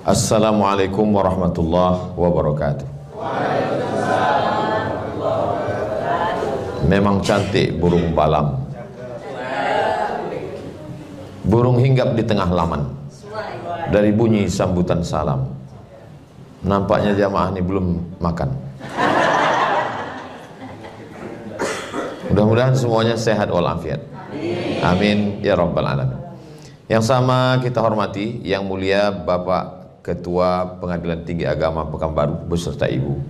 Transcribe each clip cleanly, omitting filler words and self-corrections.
Assalamualaikum warahmatullahi wabarakatuh. Memang cantik burung balam, burung hinggap di tengah laman. Dari bunyi sambutan salam, nampaknya jamaah ini belum makan. Mudah-mudahan semuanya sehat walafiat. Amin ya rabbal alamin. Yang sama kita hormati Yang Mulia Bapak Ketua Pengadilan Tinggi Agama Pekanbaru beserta Ibu,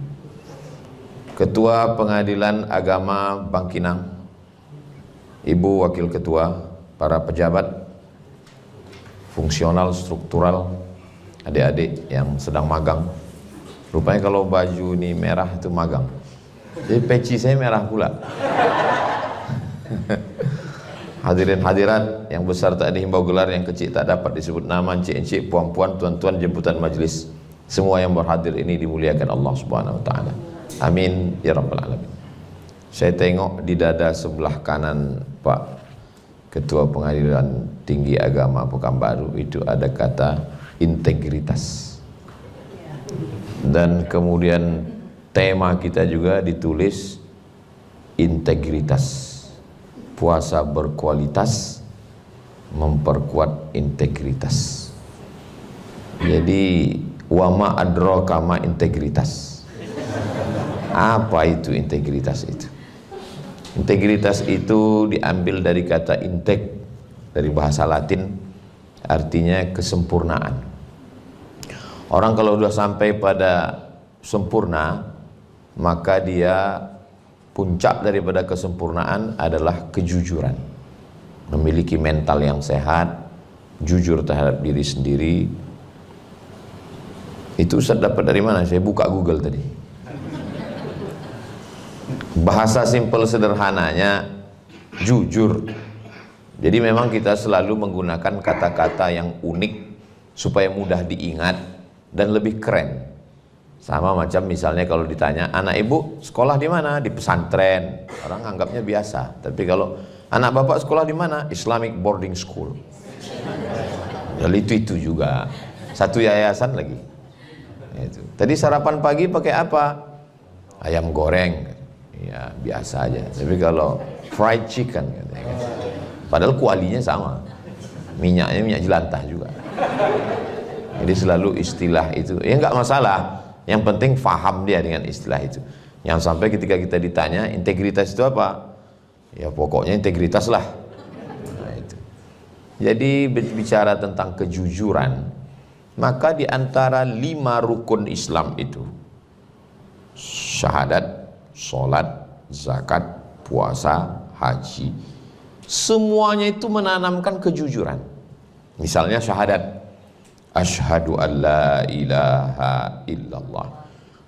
Ketua Pengadilan Agama Bangkinang, Ibu Wakil Ketua, para pejabat, fungsional, struktural, adik-adik yang sedang magang. Rupanya kalau baju ini merah itu magang, jadi peci saya merah pula. Hadirin hadirat yang besar tak dihimbau gelar, yang kecil tak dapat disebut nama, encik-encik, puan-puan, tuan-tuan, jemputan majelis, semua yang berhadir ini dimuliakan Allah Subhanahu wa taala. Amin ya rabbal alamin. Saya tengok di dada sebelah kanan Pak Ketua Pengadilan Tinggi Agama Pekanbaru itu ada kata integritas. Dan kemudian tema kita juga ditulis integritas. Puasa berkualitas, memperkuat integritas. Jadi wama adraka ma integritas. Apa itu integritas itu? Integritas itu diambil dari kata integ, dari bahasa Latin, artinya kesempurnaan. Orang kalau sudah sampai pada sempurna, maka dia puncak daripada kesempurnaan adalah kejujuran. Memiliki mental yang sehat, jujur terhadap diri sendiri. Itu Ustaz dapat dari mana? Saya buka Google tadi. Bahasa simpel sederhananya jujur. Jadi memang kita selalu menggunakan kata-kata yang unik supaya mudah diingat dan lebih keren. Sama macam misalnya kalau ditanya, anak ibu sekolah di mana? Di pesantren. Orang anggapnya biasa. Tapi kalau anak bapak sekolah di mana? Islamic boarding school. Dan itu juga. Satu yayasan lagi. Itu. Tadi sarapan pagi pakai apa? Ayam goreng. Ya biasa aja. Tapi kalau fried chicken, katanya, padahal kualinya sama. Minyaknya minyak jelantah juga. Jadi selalu istilah itu. Ya enggak masalah. Yang penting faham dia dengan istilah itu. Yang sampai ketika kita ditanya integritas itu apa? Ya pokoknya integritas lah. Nah, itu. Jadi bicara tentang kejujuran, maka di antara 5 rukun Islam itu, syahadat, sholat, zakat, puasa, haji, semuanya itu menanamkan kejujuran. Misalnya syahadat, asyhadu an la ilaha illallah.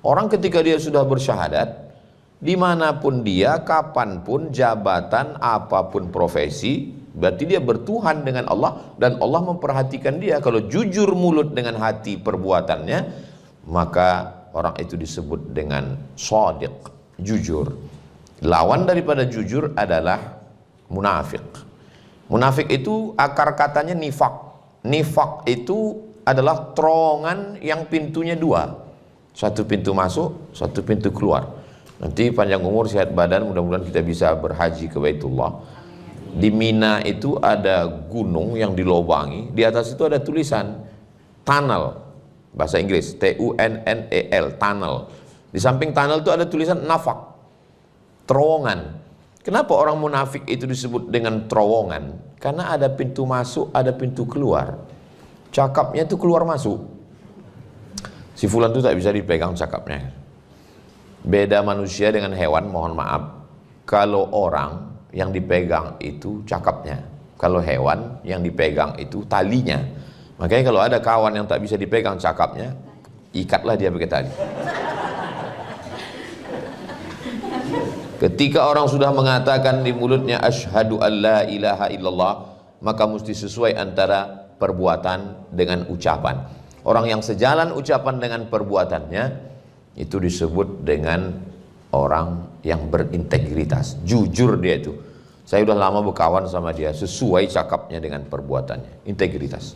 Orang ketika dia sudah bersyahadat, dimanapun dia, kapanpun, jabatan, apapun profesi, berarti dia bertuhan dengan Allah, dan Allah memperhatikan dia. Kalau jujur mulut dengan hati perbuatannya, maka orang itu disebut dengan shadiq, jujur. Lawan daripada jujur adalah munafik. Munafik itu akar katanya nifak. Nifak itu adalah terowongan yang pintunya 2, satu pintu masuk, satu pintu keluar. Nanti panjang umur sehat badan, mudah-mudahan kita bisa berhaji ke Baitullah. Di Mina itu ada gunung yang dilobangi, di atas itu ada tulisan tunnel, bahasa Inggris tunnel, tunnel. Di samping tunnel itu ada tulisan nafak, terowongan. Kenapa orang munafik itu disebut dengan terowongan? Karena ada pintu masuk, ada pintu keluar. Cakapnya itu keluar masuk. Si fulan itu tak bisa dipegang cakapnya. Beda manusia dengan hewan, mohon maaf. Kalau orang yang dipegang itu cakapnya, kalau hewan yang dipegang itu talinya. Makanya kalau ada kawan yang tak bisa dipegang cakapnya, ikatlah dia pakai tali. Ketika orang sudah mengatakan di mulutnya asyhadu an la ilaha illallah, maka mesti sesuai antara perbuatan dengan ucapan. Orang yang sejalan ucapan dengan perbuatannya itu disebut dengan orang yang berintegritas, jujur dia itu. Saya udah lama berkawan sama dia, sesuai cakapnya dengan perbuatannya, integritas.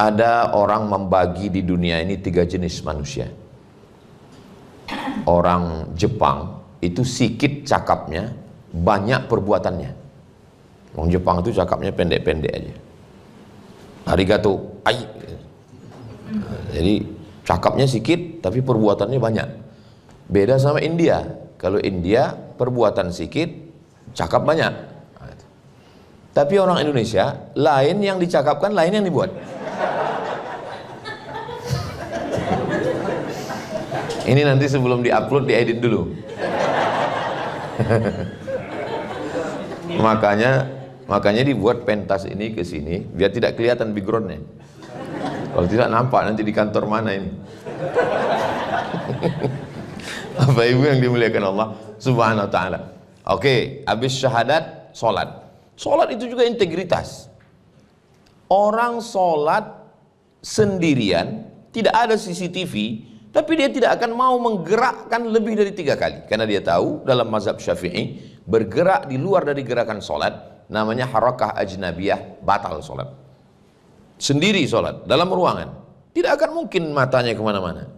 Ada orang membagi di dunia ini 3 jenis manusia. Orang Jepang itu sikit cakapnya, banyak perbuatannya. Orang Jepang itu cakapnya pendek-pendek aja. Arigato, ai. Jadi cakapnya sikit tapi perbuatannya banyak. Beda sama India. Kalau India perbuatan sikit, cakap banyak. Tapi orang Indonesia, lain yang dicakapkan, lain yang dibuat. Ini nanti sebelum diupload diedit dulu. Makanya dibuat pentas ini ke sini biar tidak kelihatan backgroundnya. Kalau tidak nampak nanti di kantor mana ini. Bapak Ibu yang dimuliakan Allah Subhanahu wa taala. Oke, habis syahadat, sholat. Sholat itu juga integritas. Orang sholat sendirian, tidak ada CCTV, tapi dia tidak akan mau menggerakkan lebih dari 3 kali. Karena dia tahu dalam mazhab Syafi'i, bergerak di luar dari gerakan sholat namanya harakah ajnabiyah, batal sholat. Sendiri sholat, dalam ruangan, tidak akan mungkin matanya kemana-mana.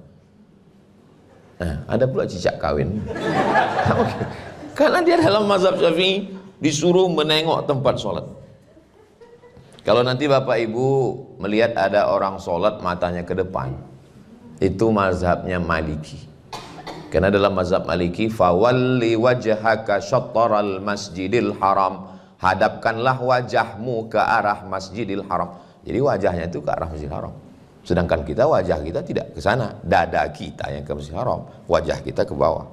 Nah, ada pula cicak kawin. Karena dia dalam mazhab Syafi'i disuruh menengok tempat sholat. Kalau nanti Bapak Ibu melihat ada orang sholat matanya ke depan, itu mazhabnya Maliki. Karena dalam mazhab Maliki, fawalli wajhaka syatral masjidil haram, hadapkanlah wajahmu ke arah Masjidil Haram. Jadi wajahnya itu ke arah Masjidil Haram. Sedangkan kita, wajah kita tidak ke sana, dada kita yang ke Masjidil Haram, wajah kita ke bawah.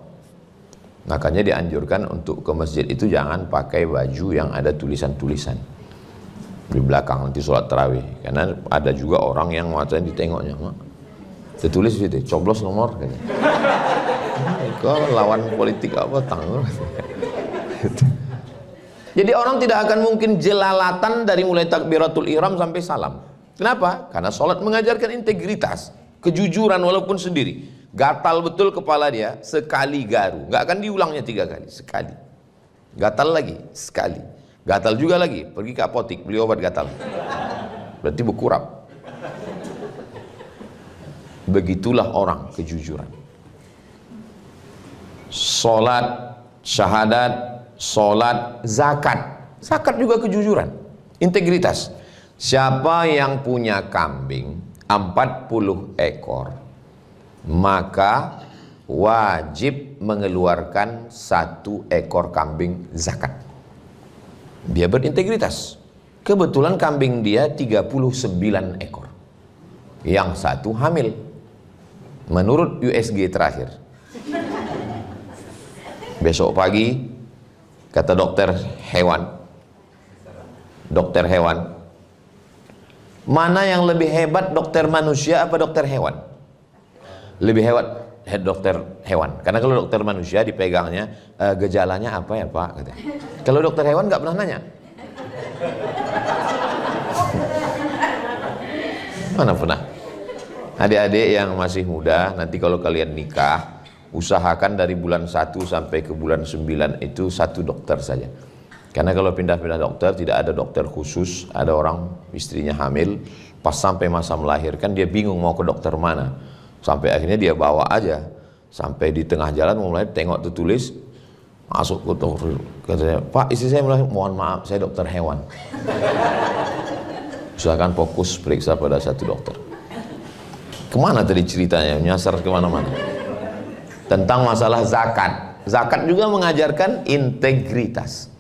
Makanya dianjurkan untuk ke masjid itu jangan pakai baju yang ada tulisan-tulisan di belakang nanti sholat tarawih. Karena ada juga orang yang matanya ditengoknya, tertulis di situ, coblos nomor katanya. Kau lawan politik apa tanggung. Jadi orang tidak akan mungkin jelalatan dari mulai takbiratul ihram sampai salam. Kenapa? Karena sholat mengajarkan integritas, kejujuran walaupun sendiri. Gatal betul kepala dia, sekali garu, nggak akan diulangnya 3 kali, sekali. Gatal lagi, sekali. Gatal juga lagi, pergi ke apotik beli obat gatal. Berarti berkurap. Begitulah orang kejujuran. Sholat, syahadat, sholat, zakat. Zakat juga kejujuran, integritas. Siapa yang punya kambing 40 ekor, maka wajib mengeluarkan 1 ekor kambing zakat. Dia berintegritas. Kebetulan kambing dia 39 ekor. Yang 1 hamil. Menurut USG terakhir. Besok pagi, kata dokter hewan, mana yang lebih hebat, dokter manusia apa dokter hewan? Lebih hebat dokter hewan. Karena kalau dokter manusia dipegangnya, gejalanya apa ya Pak? Kata. Kalau dokter hewan nggak pernah nanya. Mana pernah? Adik-adik yang masih muda, nanti kalau kalian nikah, usahakan dari bulan 1 sampai ke bulan 9 itu 1 dokter saja. Karena kalau pindah-pindah dokter, tidak ada dokter khusus. Ada orang istrinya hamil, pas sampai masa melahirkan dia bingung mau ke dokter mana. Sampai akhirnya dia bawa aja. Sampai di tengah jalan mulai tengok tertulis, masuk ke dokter, katanya, Pak istri saya melahirkan, mohon maaf saya dokter hewan. Usahakan fokus periksa pada 1 dokter. Kemana tadi ceritanya? Nyasar kemana-mana. Tentang masalah zakat. Zakat juga mengajarkan integritas.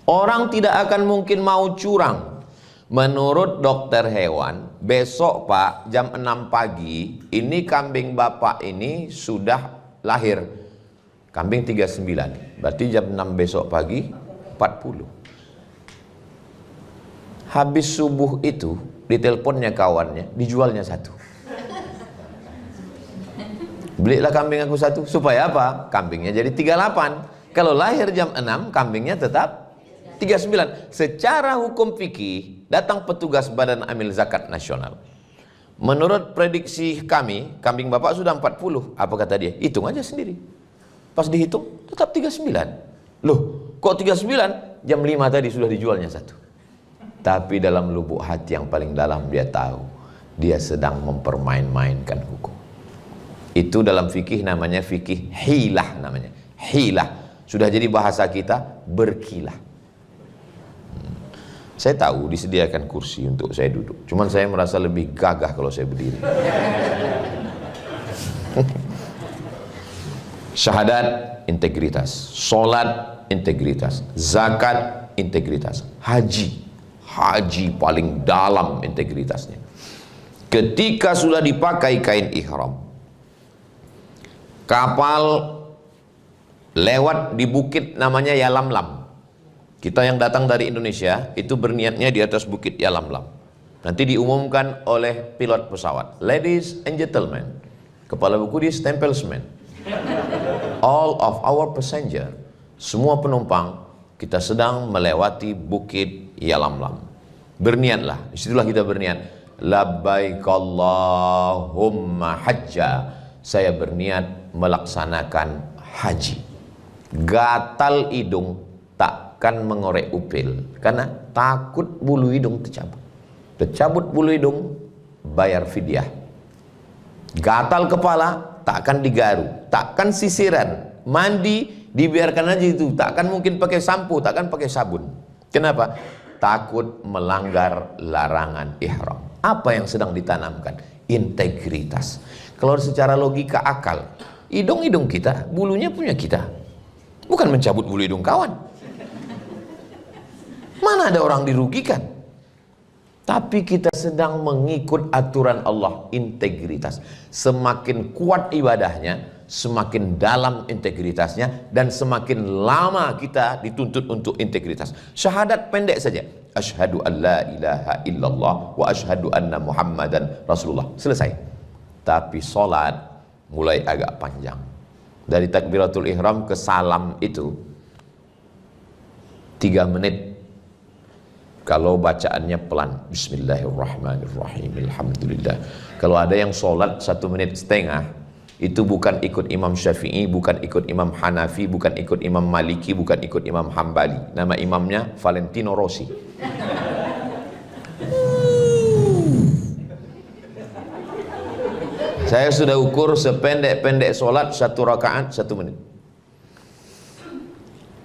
Orang tidak akan mungkin mau curang. Menurut dokter hewan, besok Pak jam 6 pagi, ini kambing Bapak ini sudah lahir. Kambing 39. Berarti jam 6 besok pagi 40. Habis subuh itu, diteleponnya kawannya, dijualnya 1. Belilah kambing aku 1, supaya apa? Kambingnya jadi 38. Kalau lahir jam 6, kambingnya tetap 39. Secara hukum fikih, datang petugas Badan Amil Zakat Nasional. Menurut prediksi kami, kambing Bapak sudah 40. Apa kata dia? Hitung aja sendiri. Pas dihitung, tetap 39. Loh, kok 39? Jam 5 tadi sudah dijualnya 1. Tapi dalam lubuk hati yang paling dalam dia tahu, dia sedang mempermain-mainkan hukum. Itu dalam fikih namanya fikih hilah namanya. Hilah. Sudah jadi bahasa kita berkilah. Saya tahu disediakan kursi untuk saya duduk. Cuman saya merasa lebih gagah kalau saya berdiri. Syahadat, integritas. Sholat, integritas. Zakat, integritas. Haji paling dalam integritasnya. Ketika sudah dipakai kain ihram, kapal lewat di bukit namanya Yalamlam. Kita yang datang dari Indonesia itu berniatnya di atas bukit Yalamlam. Nanti diumumkan oleh pilot pesawat, ladies and gentlemen, kepala buku ditempel semen, all of our passenger, semua penumpang, kita sedang melewati bukit Yalamlam. Berniatlah, disitulah kita berniat, labbaik Allahumma hajja, saya berniat melaksanakan haji. Gatal hidung, takkan mengorek upil, karena takut bulu hidung tercabut. Tercabut bulu hidung, bayar fidyah. Gatal kepala, takkan digaru, takkan sisiran, mandi dibiarkan aja itu, takkan mungkin pakai sampo, takkan pakai sabun. Kenapa? Takut melanggar larangan ihram. Apa yang sedang ditanamkan? Integritas. Kalau secara logika akal, hidung-hidung kita, bulunya punya kita, bukan mencabut bulu hidung kawan. Mana ada orang dirugikan? Tapi kita sedang mengikut aturan Allah, integritas. Semakin kuat ibadahnya, semakin dalam integritasnya, dan semakin lama kita dituntut untuk integritas. Syahadat pendek saja. Asyhadu an la ilaha illallah wa asyhadu anna Muhammadan Rasulullah. Selesai. Tapi sholat mulai agak panjang. Dari takbiratul ihram ke salam itu 3 menit. Kalau bacaannya pelan, bismillahirrahmanirrahim, alhamdulillah. Kalau ada yang sholat 1,5 menit, itu bukan ikut Imam Syafi'i, bukan ikut Imam Hanafi, bukan ikut Imam Maliki, bukan ikut Imam Hambali. Nama imamnya Valentino Rossi. Saya sudah ukur sependek-pendek sholat 1 rakaat 1 menit.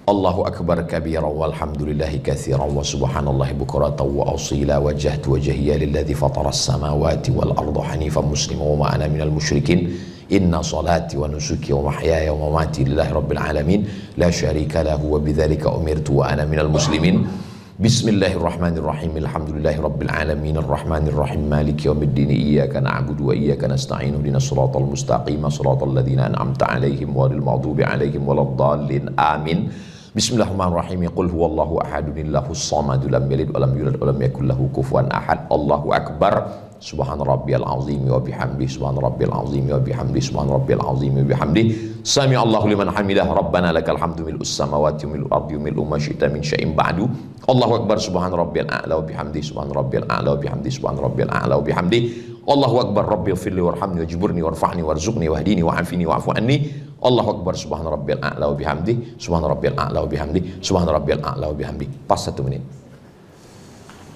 Allahu akbar kabira walhamdulillahi katsira wa subhanallahi bukratan wa asila wajjahtu wajhiya lilladzi fatara as-samawati wal arda hanifan muslima wa ma ana minal musyrikin inna salati wa nusuki wa mahyaya wa mamati lillahi rabbil alamin la syarika lahu wa bidzalika umirtu wa ana minal muslimin. Bismillahirrahmanirrahim. Alhamdulillahi rabbil alamin arrahmanir rahim maliki yaumiddin iyyaka na'budu wa iyyaka nasta'in ihdinas siratal mustaqim siratal ladzina an'amta 'alaihim ghairil maghdubi 'alaihim waladdallin amin. Bismillahirrahmanirrahim. Qul huwallahu ahadunillahus samad lam yalid wa lam yulad wa lam yakul lahu kufuwan ahad. Allahu akbar. Subhana rabbiyal azim wa bihamdihi subhana rabbiyal azim wa bihamdihi subhana rabbiyal azim wa bihamdihi sami Allahu liman hamidah rabbana lakal hamdu mil'us samawati wa mil'ul ardi wa mil'u ma syi'ta min syai'in ba'du. Allahu akbar subhana rabbiyal a'la wa bihamdihi subhana rabbiyal a'la wa bihamdihi subhana rabbiyal a'la wa bihamdihi. Allahu akbar rabbighfirli warhamni wajburni warfa'ni warzuqni wahdini wa'afini wa'fu anni. Allahu akbar subhana rabbiyal a'la wa bihamdihi subhana rabbiyal a'la wa bihamdihi subhana rabbiyal a'la wa bihamdihi. Pas 1 menit.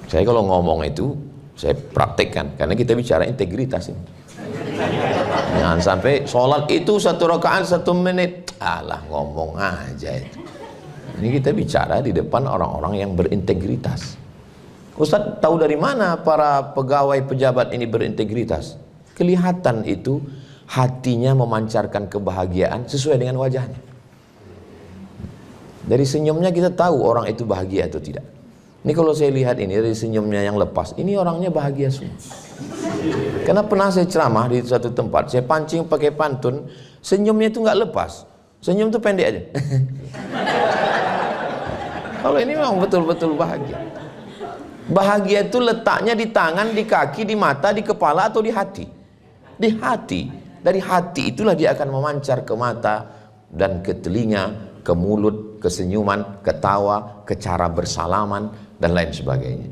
Saya kalau ngomong itu saya praktekkan, karena kita bicara integritas ini. Jangan sampai sholat itu 1 rakaat 1 menit, alah ngomong aja itu. Ini kita bicara di depan orang-orang yang berintegritas. Ustadz, tahu dari mana para pegawai pejabat ini berintegritas? Kelihatan itu hatinya memancarkan kebahagiaan sesuai dengan wajahnya. Dari senyumnya kita tahu orang itu bahagia atau tidak. Ini kalau saya lihat ini dari senyumnya yang lepas, ini orangnya bahagia semua. Karena pernah saya ceramah di suatu tempat, saya pancing pakai pantun, senyumnya itu nggak lepas, senyum itu pendek aja. Kalau ini memang betul-betul bahagia. Bahagia itu letaknya di tangan, di kaki, di mata, di kepala atau di hati? Di hati. Dari hati itulah dia akan memancar ke mata dan ke telinga, ke mulut, ke senyuman, ke tawa, ke cara bersalaman dan lain sebagainya.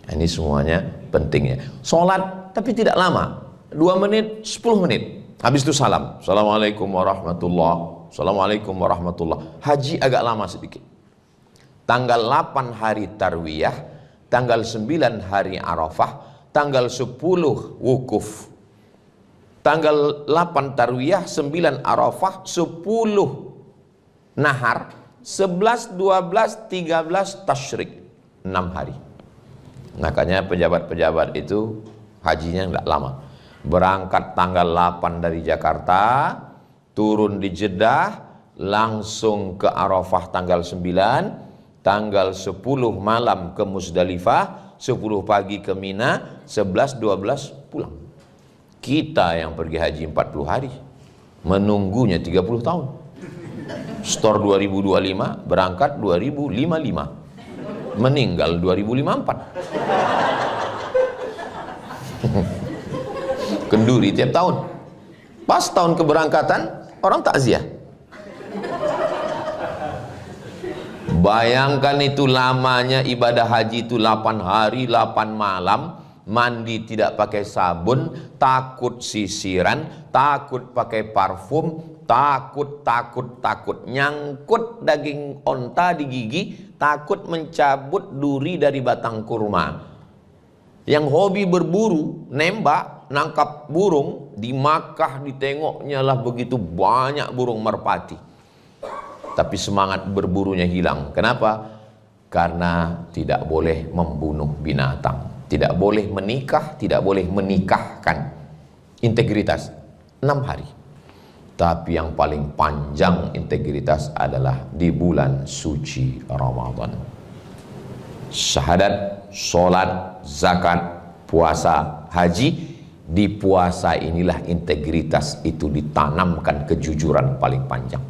Ini semuanya pentingnya. Sholat tapi tidak lama, 2 menit, 10 menit. Habis itu salam. Assalamualaikum warahmatullah. Assalamualaikum warahmatullah. Haji agak lama sedikit. Tanggal 8 hari Tarwiyah, tanggal 9 hari Arafah, tanggal 10 wukuf, tanggal 8 tarwiyah, 9 arafah, 10 nahar, 11, 12, 13 tasyrik, 6 hari. Makanya pejabat-pejabat itu hajinya enggak lama. Berangkat tanggal 8 dari Jakarta, turun di Jeddah, langsung ke Arafah tanggal 9, tanggal 10 malam ke Musdalifah, 10 pagi ke Mina, 11, 12 pulang. Kita yang pergi haji 40 hari, menunggunya 30 tahun. Store 2025, berangkat 2055, meninggal 2054. Kenduri tiap tahun. Pas tahun keberangkatan, orang takziah. Bayangkan itu lamanya ibadah haji itu 8 hari 8 malam, mandi tidak pakai sabun, takut sisiran, takut pakai parfum, takut nyangkut daging onta di gigi, takut mencabut duri dari batang kurma. Yang hobi berburu, nembak, nangkap burung, di Makkah ditengoknya lah begitu banyak burung merpati. Tapi semangat berburunya hilang. Kenapa? Karena tidak boleh membunuh binatang, tidak boleh menikah, tidak boleh menikahkan. Integritas 6 hari. Tapi yang paling panjang integritas adalah di bulan suci Ramadan. Syahadat, sholat, zakat, puasa, haji. Di puasa inilah integritas itu ditanamkan, kejujuran paling panjang.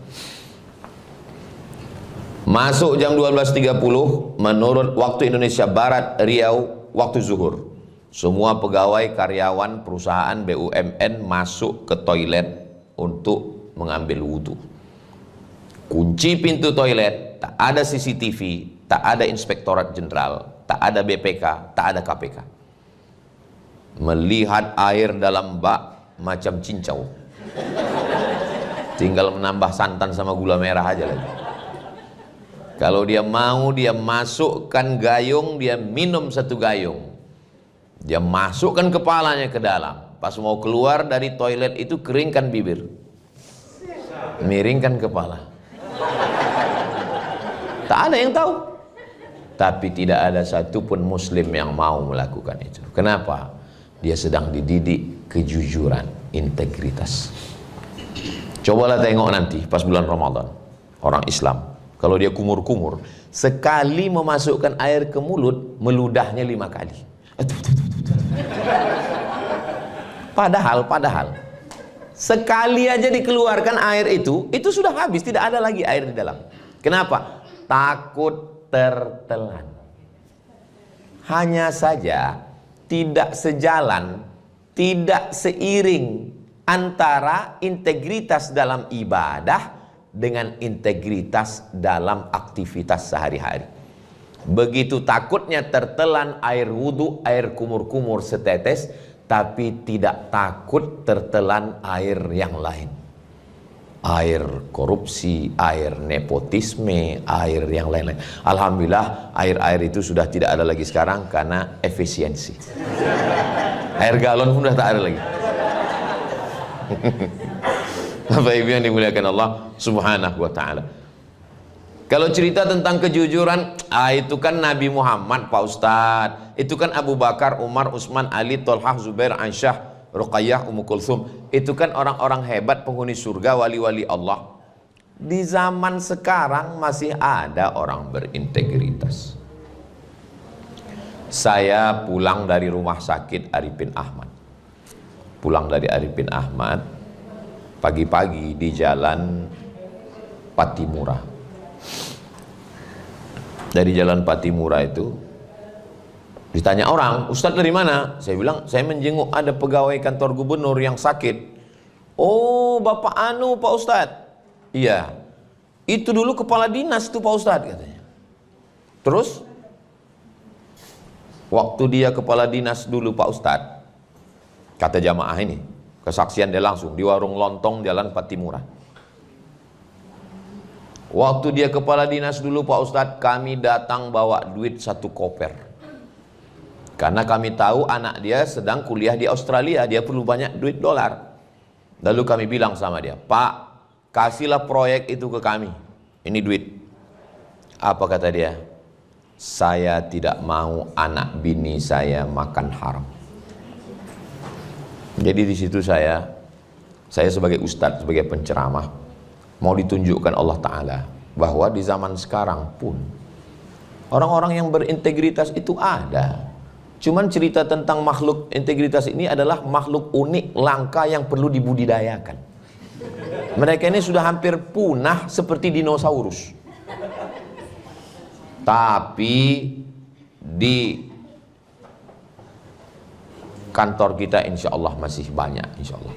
Masuk jam 12.30 menurut waktu Indonesia Barat, Riau, waktu zuhur. Semua pegawai, karyawan, perusahaan, BUMN masuk ke toilet untuk mengambil wudhu. Kunci pintu toilet, tak ada CCTV, tak ada Inspektorat Jenderal, tak ada BPK, tak ada KPK. Melihat air dalam bak macam cincau, tinggal menambah santan sama gula merah aja lagi. Kalau dia mau, dia masukkan gayung, dia minum 1 gayung, dia masukkan kepalanya ke dalam. Pas mau keluar dari toilet itu, keringkan bibir, miringkan kepala. Tak ada yang tahu. Tapi tidak ada satupun muslim yang mau melakukan itu. Kenapa? Dia sedang dididik kejujuran, integritas. Cobalah tengok nanti pas bulan Ramadan, orang Islam, kalau dia kumur-kumur, sekali memasukkan air ke mulut, meludahnya 5 kali. Padahal sekali aja dikeluarkan air itu sudah habis, tidak ada lagi air di dalam. Kenapa? Takut tertelan. Hanya saja tidak sejalan, tidak seiring antara integritas dalam ibadah dengan integritas dalam aktivitas sehari-hari. Begitu takutnya tertelan air wudhu, air kumur-kumur setetes, tapi tidak takut tertelan air yang lain. Air korupsi, air nepotisme, air yang lain-lain. Alhamdulillah air-air itu sudah tidak ada lagi sekarang karena efisiensi. Air galon pun sudah tak ada lagi. Bapak Ibu yang dimuliakan Allah Subhanahu wa ta'ala. Kalau cerita tentang kejujuran, itu kan Nabi Muhammad, Pak Ustadz. Itu kan Abu Bakar, Umar, Utsman, Ali, Thalhah, Zubair, Aisyah, Ruqayyah, Ummu Kulthum. Itu kan orang-orang hebat, penghuni surga, wali-wali Allah. Di zaman sekarang masih ada orang berintegritas. Saya pulang dari rumah sakit Arifin Ahmad. Pulang dari Arifin Ahmad, pagi-pagi di jalan Patimura. Dari jalan Patimura itu ditanya orang, Ustadz dari mana? Saya bilang, saya menjenguk ada pegawai kantor gubernur yang sakit. Oh, Bapak Anu Pak Ustadz. Iya, itu dulu kepala dinas tuh Pak Ustadz katanya. Terus waktu dia kepala dinas dulu Pak Ustadz, kata jamaah ini, kesaksian dia langsung di warung lontong jalan Patimura. Waktu dia kepala dinas dulu Pak Ustadz, kami datang bawa duit 1 koper. Karena kami tahu anak dia sedang kuliah di Australia, dia perlu banyak duit dolar. Lalu kami bilang sama dia, Pak, kasihlah proyek itu ke kami, ini duit. Apa kata dia? Saya tidak mau anak bini saya makan haram. Jadi di situ saya sebagai ustadz, sebagai penceramah, mau ditunjukkan Allah Ta'ala bahwa di zaman sekarang pun orang-orang yang berintegritas itu ada. Cuman cerita tentang makhluk integritas ini adalah makhluk unik, langka yang perlu dibudidayakan. Mereka ini sudah hampir punah seperti dinosaurus. Tapi di kantor kita insya Allah masih banyak, insya Allah.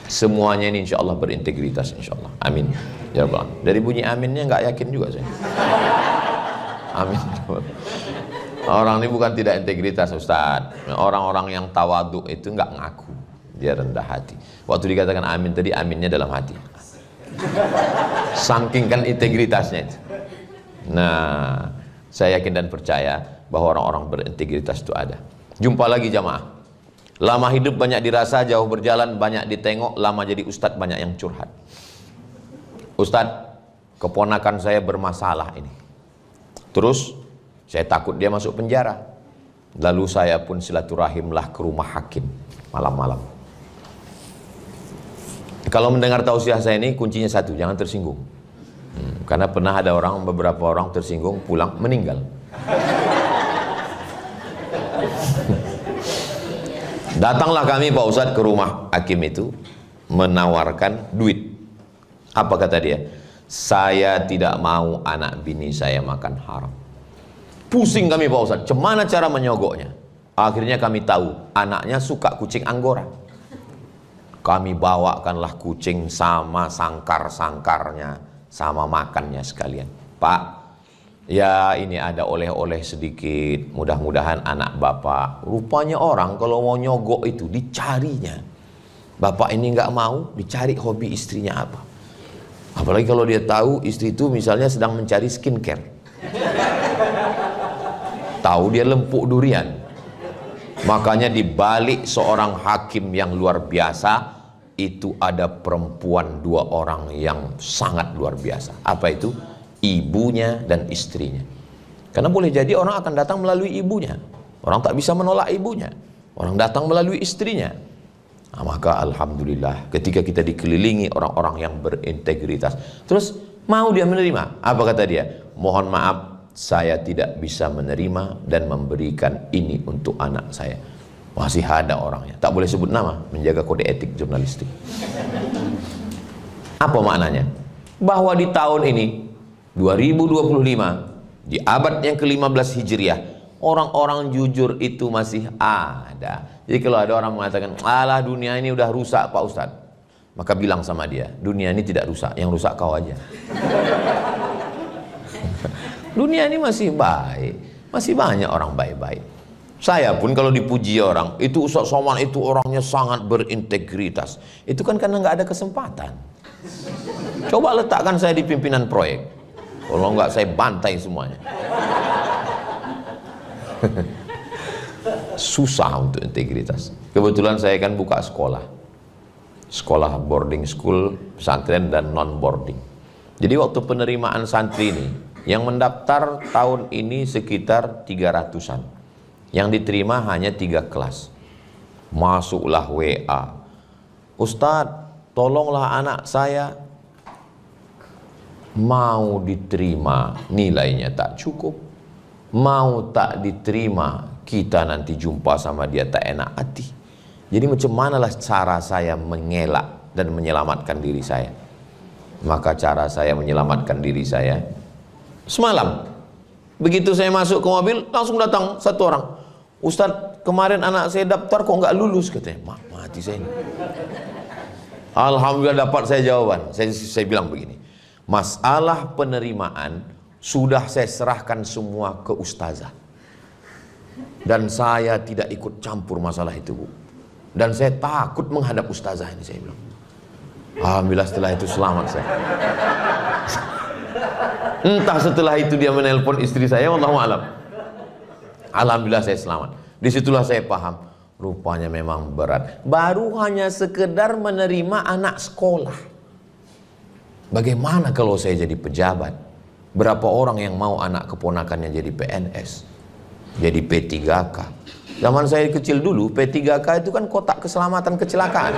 Semuanya ini insya Allah berintegritas, insya Allah. Amin. Ya Rabbal Alamin. Dari bunyi aminnya nggak yakin juga saya. Amin. Orang ini bukan tidak integritas, Ustaz. Orang-orang yang tawaduk itu nggak ngaku, dia rendah hati. Waktu dikatakan amin tadi, aminnya dalam hati. Saking kan integritasnya itu. Nah, saya yakin dan percaya bahwa orang-orang berintegritas itu ada. Jumpa lagi jamaah. Lama hidup banyak dirasa, jauh berjalan banyak ditengok, lama jadi ustadz banyak yang curhat. Ustadz, keponakan saya bermasalah ini. Terus saya takut dia masuk penjara. Lalu saya pun silaturahimlah ke rumah hakim malam-malam. Kalau mendengar tausiah saya ini kuncinya satu, jangan tersinggung. Karena pernah ada beberapa orang tersinggung pulang meninggal. Datanglah kami Pak Ustadz ke rumah hakim itu menawarkan duit. Apa kata dia? Saya tidak mau anak bini saya makan haram. Pusing kami Pak Ustadz, gimana cara menyogoknya? Akhirnya kami tahu anaknya suka kucing Anggora. Kami bawakanlah kucing sama sangkar-sangkarnya, sama makannya sekalian. Pak, ya ini ada oleh-oleh sedikit, mudah-mudahan anak bapak. Rupanya orang kalau mau nyogok itu dicarinya. Bapak ini nggak mau, dicari hobi istrinya apa. Apalagi kalau dia tahu istri itu misalnya sedang mencari skincare. Tahu dia lempuk durian. Makanya di balik seorang hakim yang luar biasa itu ada perempuan 2 orang yang sangat luar biasa. Apa itu? Ibunya dan istrinya. Karena boleh jadi orang akan datang melalui ibunya. Orang tak bisa menolak ibunya. Orang datang melalui istrinya. Nah, maka alhamdulillah ketika kita dikelilingi orang-orang yang berintegritas, terus mau dia menerima. Apa kata dia? Mohon maaf, saya tidak bisa menerima dan memberikan ini untuk anak saya. Masih ada orangnya, tak boleh sebut nama, menjaga kode etik jurnalistik. Apa maknanya? Bahwa di tahun ini 2025, di abad yang ke-15 Hijriah, orang-orang jujur itu masih ada. Jadi kalau ada orang mengatakan, alah dunia ini udah rusak Pak Ustadz, maka bilang sama dia, dunia ini tidak rusak, yang rusak kau aja. Dunia ini masih baik, masih banyak orang baik-baik. Saya pun kalau dipuji orang, itu Ustaz Somad itu orangnya sangat berintegritas. Itu kan karena nggak ada kesempatan. Coba letakkan saya di pimpinan proyek. Kalau nggak saya bantai semuanya. Susah untuk integritas. Kebetulan saya kan buka sekolah. Sekolah boarding school, pesantren dan non boarding. Jadi waktu penerimaan santri ini, yang mendaftar tahun ini sekitar 300-an. Yang diterima hanya 3 kelas. Masuklah WA, Ustadz tolonglah anak saya, mau diterima nilainya tak cukup, mau tak diterima kita nanti jumpa sama dia tak enak hati. Jadi macam manalah cara saya mengelak dan menyelamatkan diri saya? Maka cara saya menyelamatkan diri saya, semalam begitu saya masuk ke mobil, langsung datang satu orang. Ustadz, kemarin anak saya daftar kok nggak lulus, katanya. Mati saya ini. Alhamdulillah dapat saya jawaban. Saya bilang begini, masalah penerimaan sudah saya serahkan semua ke ustazah. Dan saya tidak ikut campur masalah itu, Bu. Dan saya takut menghadap ustazah ini, saya bilang. Alhamdulillah setelah itu selamat saya. Entah setelah itu dia menelpon istri saya, wallahu alam. Alhamdulillah saya selamat. Disitulah saya paham, rupanya memang berat. Baru hanya sekedar menerima anak sekolah. Bagaimana kalau saya jadi pejabat? Berapa orang yang mau anak keponakannya jadi PNS, jadi P3K? Zaman saya kecil dulu, P3K itu kan kotak keselamatan kecelakaan.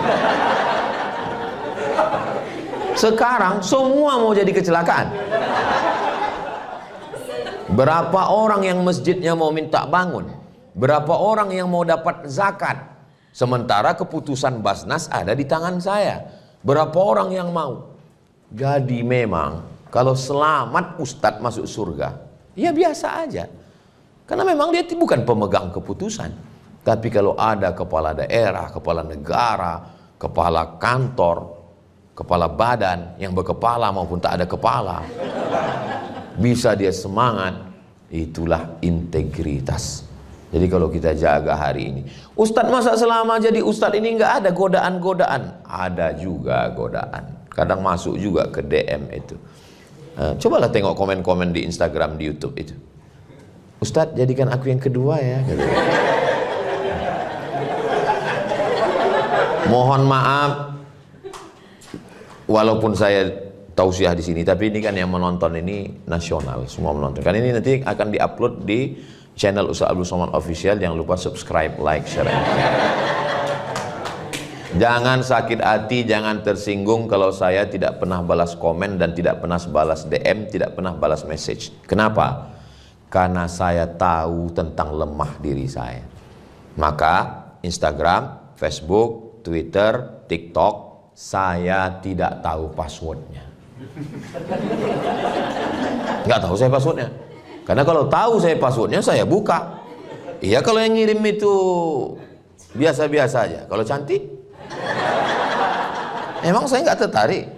Sekarang semua mau jadi kecelakaan. Berapa orang yang masjidnya mau minta bangun? Berapa orang yang mau dapat zakat? Sementara keputusan Basnas ada di tangan saya. Berapa orang yang mau? Jadi memang kalau selamat ustadz masuk surga, ya biasa aja. Karena memang dia bukan pemegang keputusan. Tapi kalau ada kepala daerah, kepala negara, kepala kantor, kepala badan yang berkepala maupun tak ada kepala, bisa dia semangat, itulah integritas. Jadi kalau kita jaga hari ini, ustadz masa selama jadi ustadz ini nggak ada godaan-godaan? Ada juga godaan. Kadang masuk juga ke DM itu. Cobalah tengok komen-komen di Instagram, di YouTube itu. Ustadz jadikan aku yang kedua ya. Gitu. Mohon maaf, walaupun saya tausiah di sini, tapi ini kan yang menonton ini nasional, semua menonton. Kan ini nanti akan diupload di channel Ustaz Abdul Somad Official. Jangan lupa subscribe, like, share, and share. Jangan sakit hati, jangan tersinggung kalau saya tidak pernah balas komen dan tidak pernah balas DM, tidak pernah balas message. Kenapa? Karena saya tahu tentang lemah diri saya. Maka Instagram, Facebook, Twitter, TikTok, saya tidak tahu passwordnya. Nggak tahu saya passwordnya. Karena kalau tahu saya passwordnya, saya buka. Iya, kalau yang ngirim itu biasa-biasa aja. Kalau cantik, emang saya nggak tertarik.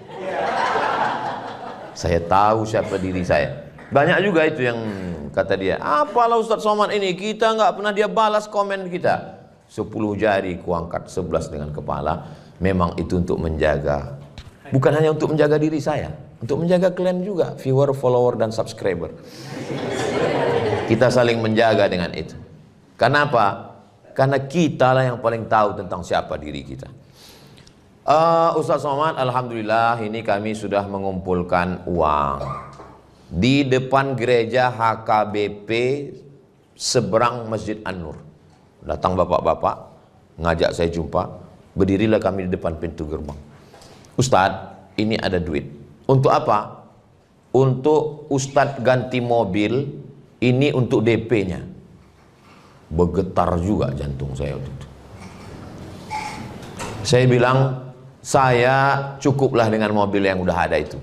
Saya tahu siapa diri saya. Banyak juga itu yang kata dia, apalah Ustadz Somad ini, kita nggak pernah dia balas komen kita. 10 jari kuangkat, 11 dengan kepala. Memang itu untuk menjaga, bukan hanya untuk menjaga diri saya, untuk menjaga kalian juga, viewer, follower, dan subscriber. Kita saling menjaga dengan itu. Kenapa? Karena kita lah yang paling tahu tentang siapa diri kita. Ustadz Somad, alhamdulillah ini kami sudah mengumpulkan uang di depan gereja HKBP seberang Masjid An-Nur. Datang bapak-bapak ngajak saya jumpa, berdirilah kami di depan pintu gerbang. Ustadz, ini ada duit. Untuk apa? Untuk Ustadz ganti mobil, ini untuk DP-nya. Bergetar juga jantung saya waktu itu. Saya bilang, saya cukuplah dengan mobil yang udah ada itu.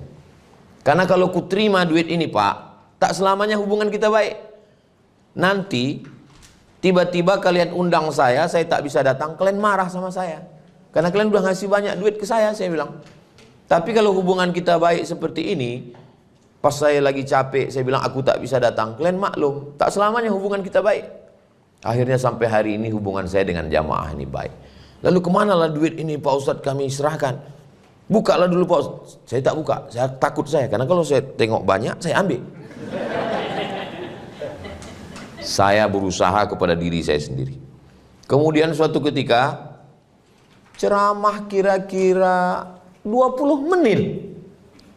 Karena kalau ku terima duit ini Pak, tak selamanya hubungan kita baik. Nanti tiba-tiba kalian undang saya tak bisa datang, kalian marah sama saya. Karena kalian udah ngasih banyak duit ke saya bilang. Tapi kalau hubungan kita baik seperti ini, pas saya lagi capek, saya bilang aku tak bisa datang, kalian maklum. Tak selamanya hubungan kita baik. Akhirnya sampai hari ini hubungan saya dengan jamaah ini baik. Lalu kemanalah duit ini Pak Ustadz kami serahkan? Bukalah dulu Pak Ustadz. Saya tak buka, saya takut karena kalau saya tengok banyak, saya ambil. Saya berusaha kepada diri saya sendiri. Kemudian suatu ketika, ceramah kira-kira 20 menit.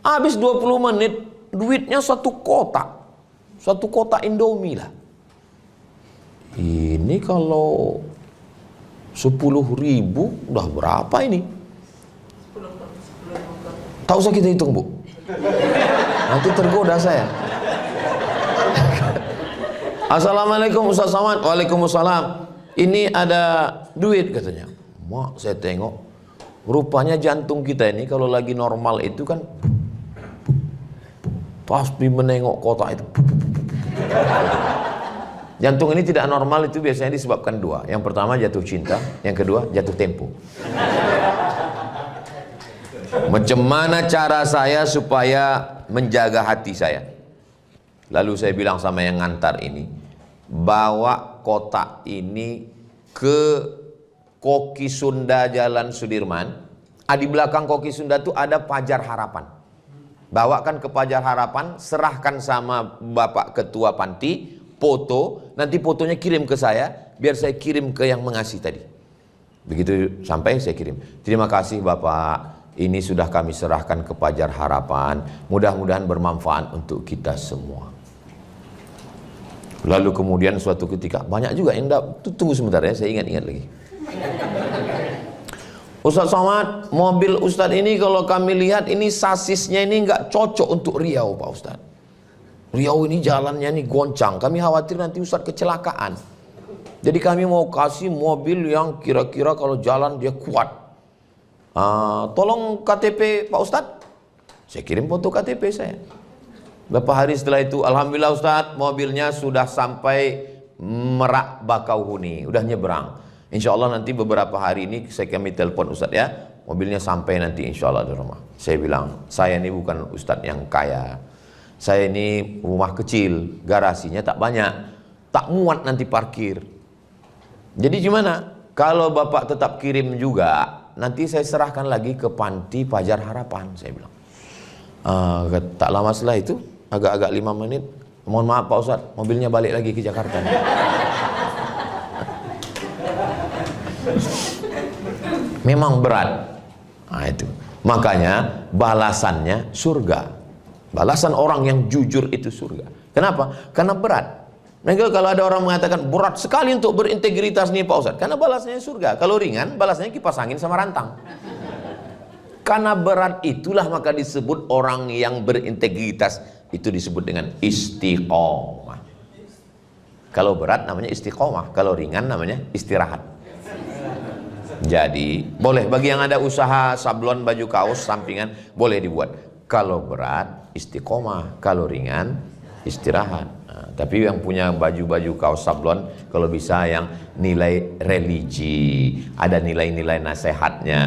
Habis 20 menit, duitnya satu kotak Indomie lah. Ini kalau 10.000 udah berapa ini? Tak usah kita hitung Bu, nanti tergoda saya. Assalamualaikum Ustaz Somad. Waalaikumsalam. Ini ada duit katanya. Mak, saya tengok, rupanya jantung kita ini kalau lagi normal itu kan pasti menengok kotak itu. Jantung ini tidak normal itu biasanya disebabkan dua. Yang pertama jatuh cinta, yang kedua jatuh tempo. Macam mana cara saya supaya menjaga hati saya? Lalu saya bilang sama yang ngantar ini, bawa kotak ini ke Koki Sunda Jalan Sudirman. Di belakang Koki Sunda itu ada Pajar Harapan. Bawakan ke Pajar Harapan, serahkan sama Bapak Ketua Panti, foto, nanti fotonya kirim ke saya, biar saya kirim ke yang mengasih tadi. Begitu sampai saya kirim. Terima kasih Bapak, ini sudah kami serahkan ke Pajar Harapan. Mudah-mudahan bermanfaat untuk kita semua. Lalu kemudian suatu ketika banyak juga yang tunggu sebentar ya, saya ingat-ingat lagi. Ustaz Somad, mobil Ustaz ini kalau kami lihat ini sasisnya ini nggak cocok untuk Riau Pak Ustaz. Riau ini jalannya ini goncang, kami khawatir nanti Ustaz kecelakaan. Jadi kami mau kasih mobil yang kira-kira kalau jalan dia kuat. Tolong KTP Pak Ustadz. Saya kirim foto KTP saya. Beberapa hari setelah itu, alhamdulillah Ustadz, mobilnya sudah sampai Merak Bakauheni, udah nyebrang. Insya Allah nanti beberapa hari ini kami telepon Ustadz ya, mobilnya sampai nanti insya Allah di rumah. Saya bilang, saya ini bukan Ustadz yang kaya. Saya ini rumah kecil, garasinya tak banyak, tak muat nanti parkir. Jadi gimana? Kalau Bapak tetap kirim juga, nanti saya serahkan lagi ke panti Pajar Harapan, saya bilang. Tak lama setelah itu, agak-agak 5 menit, mohon maaf Pak Ustadz, mobilnya balik lagi ke Jakarta. Memang berat. Nah itu. Makanya balasannya surga. Balasan orang yang jujur itu surga. Kenapa? Karena berat. Nah, kalau ada orang mengatakan berat sekali untuk berintegritas nih Pak Ustadz, karena balasnya surga. Kalau ringan, balasnya kipas angin sama rantang. Karena berat itulah maka disebut orang yang berintegritas, itu disebut dengan istiqomah. Kalau berat namanya istiqomah, kalau ringan namanya istirahat. Jadi boleh bagi yang ada usaha sablon baju kaos sampingan boleh dibuat. Kalau berat istiqomah, kalau ringan istirahat. Tapi yang punya baju-baju kaos sablon kalau bisa yang nilai religi, ada nilai-nilai nasihatnya.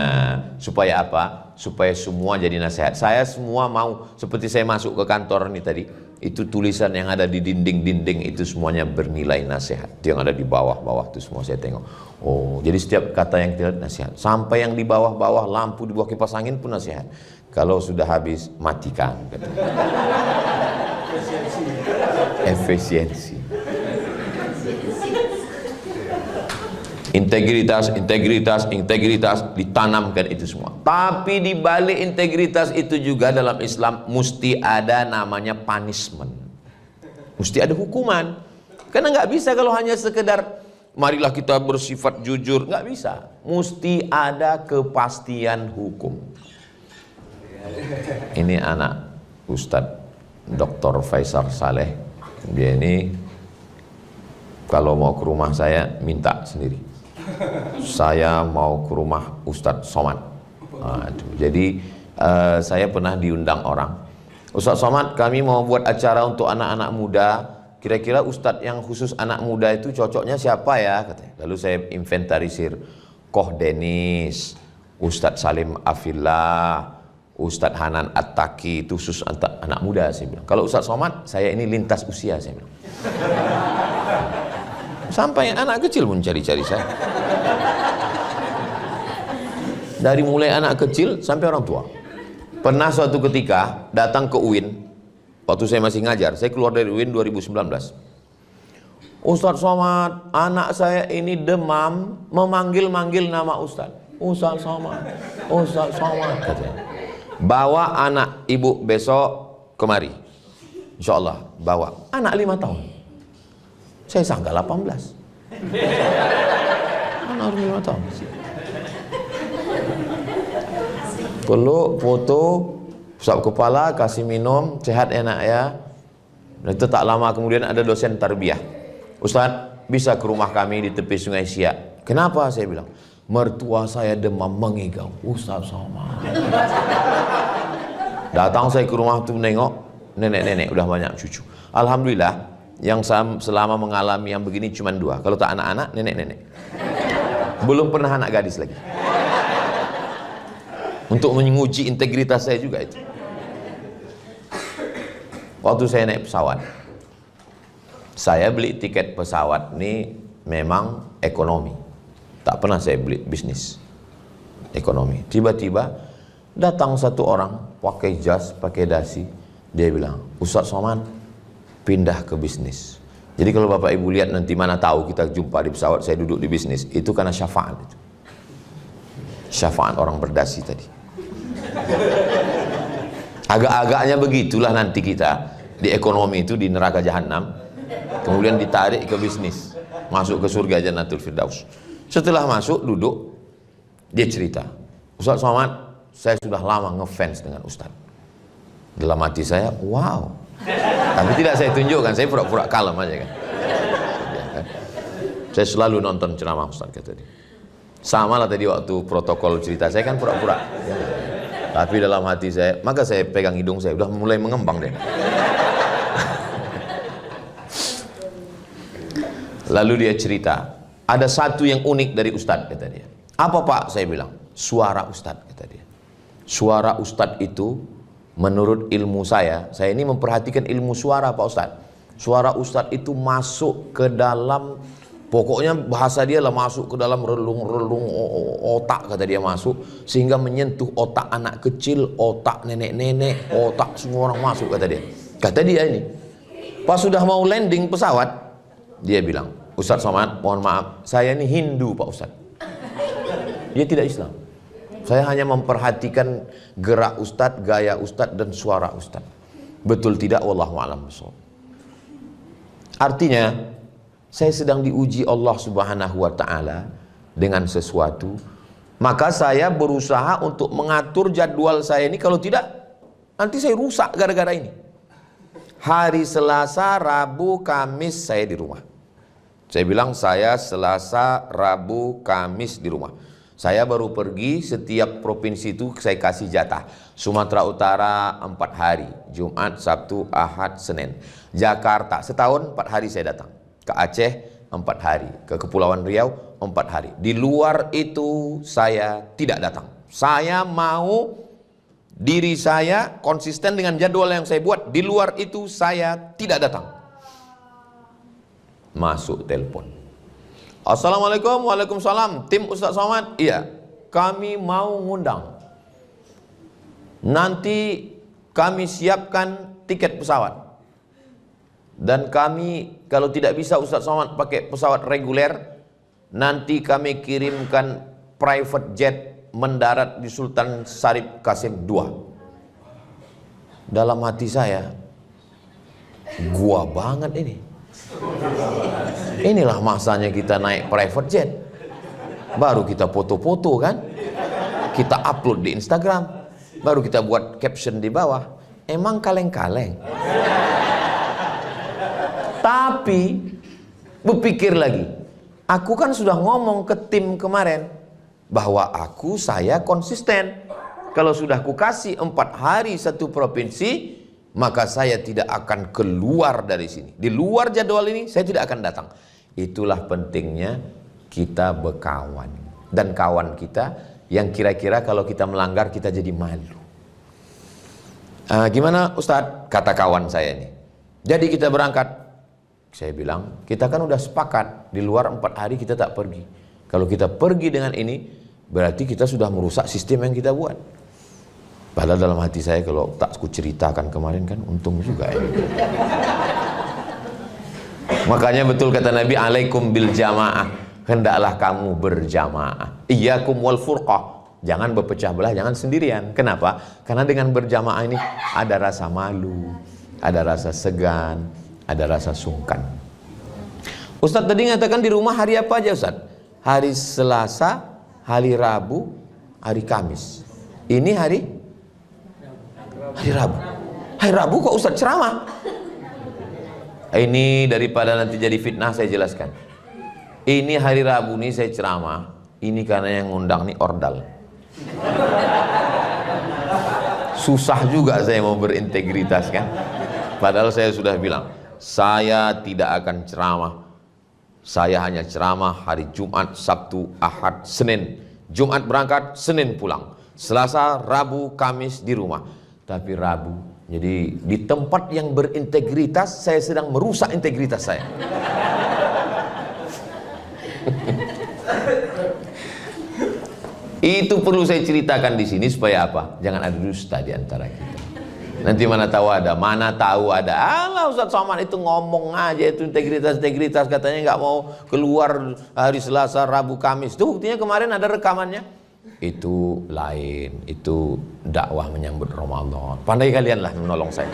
Supaya apa? Supaya semua jadi nasihat. Saya semua mau, seperti saya masuk ke kantor nih tadi, itu tulisan yang ada di dinding-dinding itu semuanya bernilai nasihat. Itu yang ada di bawah-bawah itu semua saya tengok. Oh, jadi setiap kata yang tidak nasihat. Sampai yang di bawah-bawah lampu di bawah kipas angin pun nasihat. Kalau sudah habis matikan. Efisiensi. Integritas ditanamkan itu semua. Tapi di balik integritas itu juga dalam Islam mesti ada namanya punishment. Mesti ada hukuman. Karena nggak bisa kalau hanya sekedar marilah kita bersifat jujur, nggak bisa. Mesti ada kepastian hukum. Ini anak Ustadz Dr. Faisal Saleh. Dia ini kalau mau ke rumah saya minta sendiri. Saya mau ke rumah Ustadz Somad. Jadi saya pernah diundang orang. Ustadz Somad, kami mau buat acara untuk anak-anak muda. Kira-kira Ustadz yang khusus anak muda itu cocoknya siapa ya? Katanya. Lalu saya inventarisir. Koh Denis, Ustadz Salim Afillah, Ustadz Hanan At-Taki, itu khusus anak muda, saya bilang. Kalau Ustadz Somad, saya ini lintas usia, saya bilang. Sampai anak kecil pun cari-cari saya. Dari mulai anak kecil sampai orang tua. Pernah suatu ketika datang ke UIN, waktu saya masih ngajar, saya keluar dari UIN 2019. Ustadz Somad, anak saya ini demam, memanggil-manggil nama Ustadz. Ustadz Somad, Ustadz Somad, katanya. Bawa anak ibu besok kemari, insya Allah bawa anak 5 tahun. Saya sangka 18. Anak 5 tahun. Peluk, foto, usap kepala, kasih minum, sehat enak ya. Dan itu tak lama kemudian ada dosen tarbiyah. Ustadz, bisa ke rumah kami di tepi Sungai Siak. Kenapa? Saya bilang, mertua saya demam mengigau. Ustadz sama. Datang saya ke rumah tuh nengok, nenek-nenek udah banyak cucu. Alhamdulillah, yang selama mengalami yang begini cuma 2. Kalau tak anak-anak, nenek-nenek. Belum pernah anak gadis lagi. Untuk menguji integritas saya juga itu. Waktu saya naik pesawat, saya beli tiket pesawat ini memang ekonomi. Tak pernah saya beli bisnis. Ekonomi. Tiba-tiba datang satu orang pakai jas, pakai dasi. Dia bilang, Ustadz Somad pindah ke bisnis. Jadi kalau Bapak Ibu lihat nanti, mana tahu kita jumpa di pesawat, saya duduk di bisnis, itu karena syafaat itu. Syafaat orang berdasi tadi. Agak-agaknya begitulah nanti kita di ekonomi itu di neraka jahanam, kemudian ditarik ke bisnis, masuk ke surga Jannatul Firdaus. Setelah masuk duduk, dia cerita, Ustaz Somad, saya sudah lama ngefans dengan Ustaz. Dalam hati saya, wow. Tapi tidak saya tunjukkan, saya pura-pura kalem aja kan. Saya selalu nonton ceramah Ustaz, kata dia. Sama lah tadi waktu protokol cerita, saya kan pura-pura. Tapi dalam hati saya, maka saya pegang hidung saya, udah mulai mengembang deh. Lalu dia cerita, ada satu yang unik dari Ustadz, kata dia. Apa Pak? Saya bilang, suara Ustadz, kata dia. Suara Ustadz itu, menurut ilmu saya ini memperhatikan ilmu suara Pak Ustadz. Suara Ustadz itu masuk ke dalam, pokoknya bahasa dia lah, masuk ke dalam relung-relung otak, kata dia, masuk sehingga menyentuh otak anak kecil, otak nenek-nenek, otak semua orang masuk, kata dia. Kata dia ini, pas sudah mau landing pesawat, dia bilang, Ustaz Somad, mohon maaf, saya ini Hindu Pak Ustadz. Dia tidak Islam. Saya hanya memperhatikan gerak Ustadz, gaya Ustadz, dan suara Ustadz. Betul tidak? Wallahu a'lam bishawab. Artinya, saya sedang diuji Allah Subhanahu wa ta'ala dengan sesuatu, maka saya berusaha untuk mengatur jadwal saya ini. Kalau tidak, nanti saya rusak gara-gara ini. Hari Selasa, Rabu, Kamis saya di rumah. Saya bilang saya Selasa, Rabu, Kamis di rumah. Saya baru pergi, setiap provinsi itu saya kasih jatah. Sumatera Utara 4 hari, Jumat, Sabtu, Ahad, Senin. Jakarta setahun 4 hari saya datang. Ke Aceh 4 hari, ke Kepulauan Riau 4 hari. Di luar itu saya tidak datang. Saya mau diri saya konsisten dengan jadwal yang saya buat. Di luar itu saya tidak datang. Masuk telepon. Assalamualaikum, waalaikumsalam. Tim Ustaz Somad, iya, kami mau ngundang. Nanti kami siapkan tiket pesawat. Dan kami, kalau tidak bisa Ustaz Somad pakai pesawat reguler, nanti kami kirimkan private jet mendarat di Sultan Syarif Qasim II. Dalam hati saya, gua banget ini. Inilah masanya kita naik private jet. Baru kita foto-foto kan, kita upload di Instagram, baru kita buat caption di bawah. Emang kaleng-kaleng. Tapi berpikir lagi, aku kan sudah ngomong ke tim kemarin bahwa saya konsisten. Kalau sudah kukasih 4 hari satu provinsi, maka saya tidak akan keluar dari sini. Di luar jadwal ini saya tidak akan datang. Itulah pentingnya kita berkawan. Dan kawan kita yang kira-kira kalau kita melanggar kita jadi malu. Gimana Ustadz? Kata kawan saya ini. Jadi kita berangkat. Saya bilang, kita kan udah sepakat di luar 4 hari kita tak pergi. Kalau kita pergi dengan ini, berarti kita sudah merusak sistem yang kita buat. Padahal dalam hati saya, kalau tak ku ceritakan kemarin kan untung juga ya. Makanya betul kata Nabi, alaikum bil jamaah, hendaklah kamu berjamaah. Iyyakum wal furqah, jangan berpecah belah, jangan sendirian. Kenapa? Karena dengan berjamaah ini ada rasa malu, ada rasa segan, ada rasa sungkan. Ustadz tadi ngatakan di rumah hari apa aja Ustadz? Hari Selasa, hari Rabu, hari Kamis. Ini hari Rabu. Hari Rabu kok Ustadz ceramah? Ini daripada nanti jadi fitnah saya jelaskan. Ini hari Rabu nih saya ceramah. Ini karena yang ngundang nih ordal. Susah juga saya mau berintegritas kan. Padahal saya sudah bilang, saya tidak akan ceramah. Saya hanya ceramah hari Jumat, Sabtu, Ahad, Senin. Jumat berangkat, Senin pulang. Selasa, Rabu, Kamis di rumah. Tapi Rabu, jadi di tempat yang berintegritas, saya sedang merusak integritas saya. Itu perlu saya ceritakan di sini supaya apa? Jangan ada dusta di antara kita. Nanti mana tahu ada, mana tahu ada. Alah Ustaz Somad itu ngomong aja itu integritas katanya nggak mau keluar hari Selasa, Rabu, Kamis. Itu buktinya kemarin ada rekamannya. Itu lain, itu dakwah menyambut Ramadan. Pandai kalian lah menolong saya.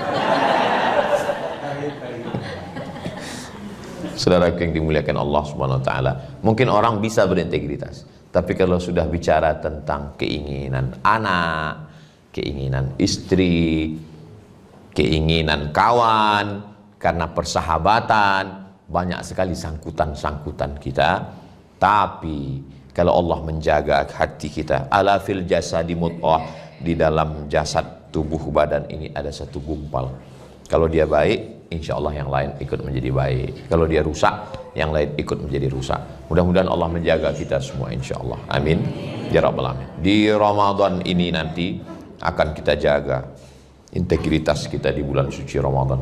Saudara yang dimuliakan Allah Subhanahu wa taala, mungkin orang bisa berintegritas, tapi kalau sudah bicara tentang keinginan anak, keinginan istri, keinginan kawan, karena persahabatan, banyak sekali sangkutan-sangkutan kita. Tapi kalau Allah menjaga hati kita, ala fil jasadi mudghah, di dalam jasad tubuh badan ini ada satu gumpal. Kalau dia baik, insya Allah yang lain ikut menjadi baik. Kalau dia rusak, yang lain ikut menjadi rusak. Mudah-mudahan Allah menjaga kita semua insya Allah. Amin ya rabbal alamin. Di Ramadan ini nanti akan kita jaga integritas kita di bulan suci Ramadan.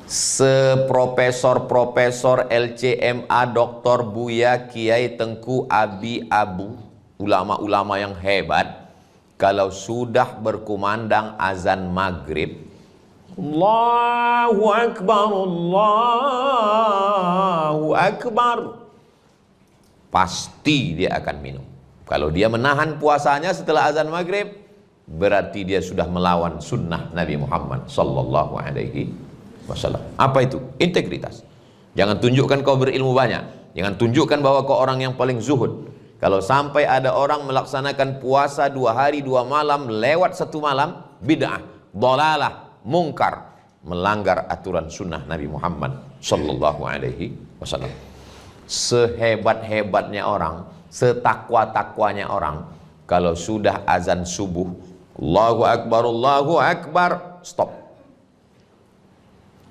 Seprofesor-profesor LCMA, Dr. Buya, Kiai Tengku Abi Abu, ulama-ulama yang hebat, kalau sudah berkumandang azan maghrib, Allahu Akbar, Allahu Akbar, pasti dia akan minum. Kalau dia menahan puasanya setelah azan maghrib, berarti dia sudah melawan sunnah Nabi Muhammad sallallahu alaihi wasallam. Apa itu? Integritas. Jangan tunjukkan kau berilmu banyak, jangan tunjukkan bahwa kau orang yang paling zuhud. Kalau sampai ada orang melaksanakan puasa 2 hari 2 malam lewat 1 malam, bid'ah, dhalalah, mungkar, melanggar aturan sunnah Nabi Muhammad sallallahu alaihi wasallam. Sehebat-hebatnya orang, setakwa-takwanya orang, kalau sudah azan subuh, Allahu Akbar, stop.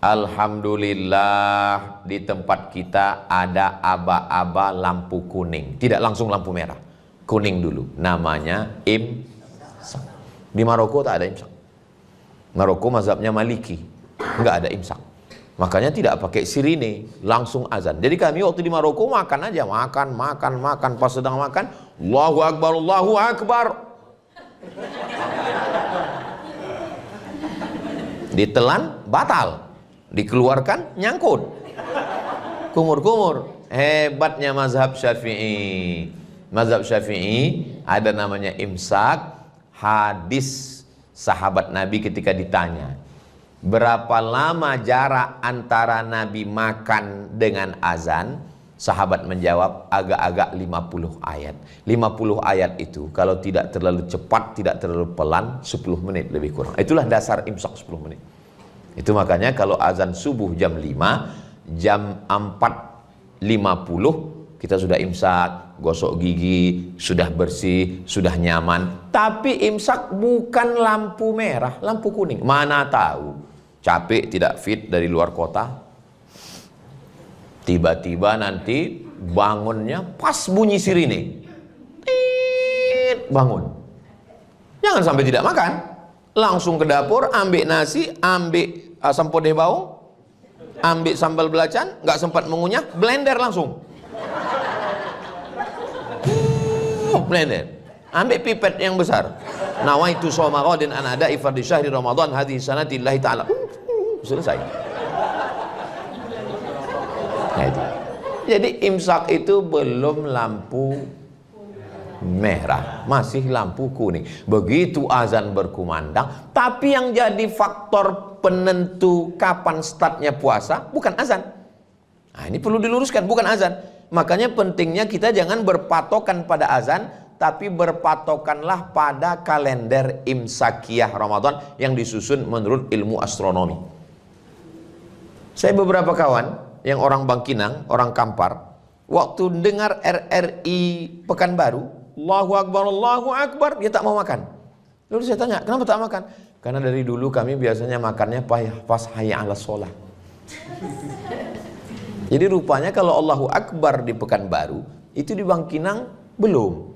Alhamdulillah, di tempat kita ada aba-aba lampu kuning, tidak langsung lampu merah, kuning dulu, namanya imsak. Di Maroko tak ada imsak. Maroko mazhabnya Maliki, nggak ada imsak, makanya tidak pakai sirine, langsung azan. Jadi kami waktu di Maroko makan aja, makan, pas sedang makan, Allahu Akbar, ditelan batal, dikeluarkan nyangkut, kumur-kumur. Hebatnya mazhab Syafi'i. Mazhab Syafi'i ada namanya imsak. Hadis sahabat Nabi ketika ditanya, berapa lama jarak antara Nabi makan dengan azan? Sahabat menjawab, agak-agak 50 ayat. 50 ayat itu kalau tidak terlalu cepat, tidak terlalu pelan, 10 menit lebih kurang. Itulah dasar imsak 10 menit. Itu makanya kalau azan subuh jam 5, jam 4.50 kita sudah imsak, gosok gigi, sudah bersih, sudah nyaman. Tapi imsak bukan lampu merah, lampu kuning. Mana tahu, capek tidak fit dari luar kota, tiba-tiba nanti bangunnya pas bunyi sirine, bangun. Jangan sampai tidak makan, langsung ke dapur, ambil nasi, ambil asam podeh bawang, ambil sambal belacan, nggak sempat mengunyah, blender langsung. Blender, ambil pipet yang besar. Nawaitu shauma ghadin an ada'i fardhi syahri Ramadan hadhihi sanati lillahi ta'ala. Selesai. Nah itu. Jadi imsak itu belum lampu merah, masih lampu kuning. Begitu azan berkumandang, tapi yang jadi faktor penentu kapan startnya puasa bukan azan. Nah, ini perlu diluruskan, bukan azan. Makanya pentingnya kita jangan berpatokan pada azan, tapi berpatokanlah pada kalender imsakiyah Ramadan yang disusun menurut ilmu astronomi. Saya beberapa kawan yang orang Bangkinang, orang Kampar, waktu dengar RRI Pekanbaru, Allahu Akbar, dia tak mau makan. Lalu saya tanya, kenapa tak makan? Karena dari dulu kami biasanya makannya pas hayya 'alas shalah. Jadi rupanya kalau Allahu Akbar di Pekanbaru, itu di Bangkinang belum.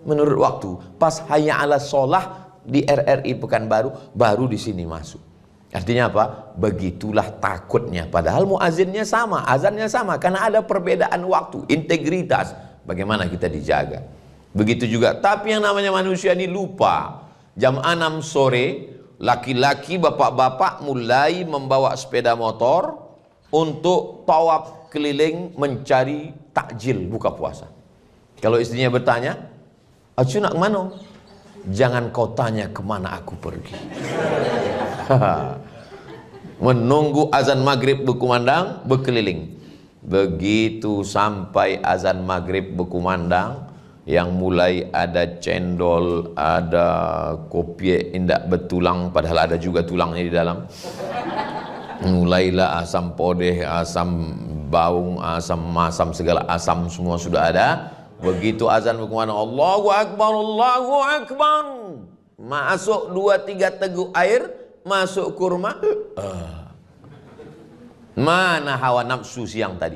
Menurut waktu, pas hayya 'alas shalah di RRI Pekanbaru, baru di sini masuk. Artinya apa? Begitulah takutnya. Padahal muazzinnya sama, azannya sama, karena ada perbedaan waktu, integritas. Bagaimana kita dijaga? Begitu juga. Tapi yang namanya manusia ini lupa. Jam 6 sore laki-laki bapak-bapak mulai membawa sepeda motor untuk tawaf keliling mencari takjil buka puasa. Kalau istrinya bertanya, "Acu nak kemana?" "Jangan kau tanya kemana aku pergi." Menunggu azan maghrib berkumandang, berkeliling. Begitu sampai azan maghrib berkumandang, yang mulai ada cendol, ada kopi indak bertulang, padahal ada juga tulangnya di dalam. Mulailah asam podeh, asam baung, asam masam, segala asam semua sudah ada. Begitu azan berkumandang, Allahu Akbar, Allahu Akbar. Masuk 2-3 teguk air, masuk kurma. Mana hawa nafsu siang tadi?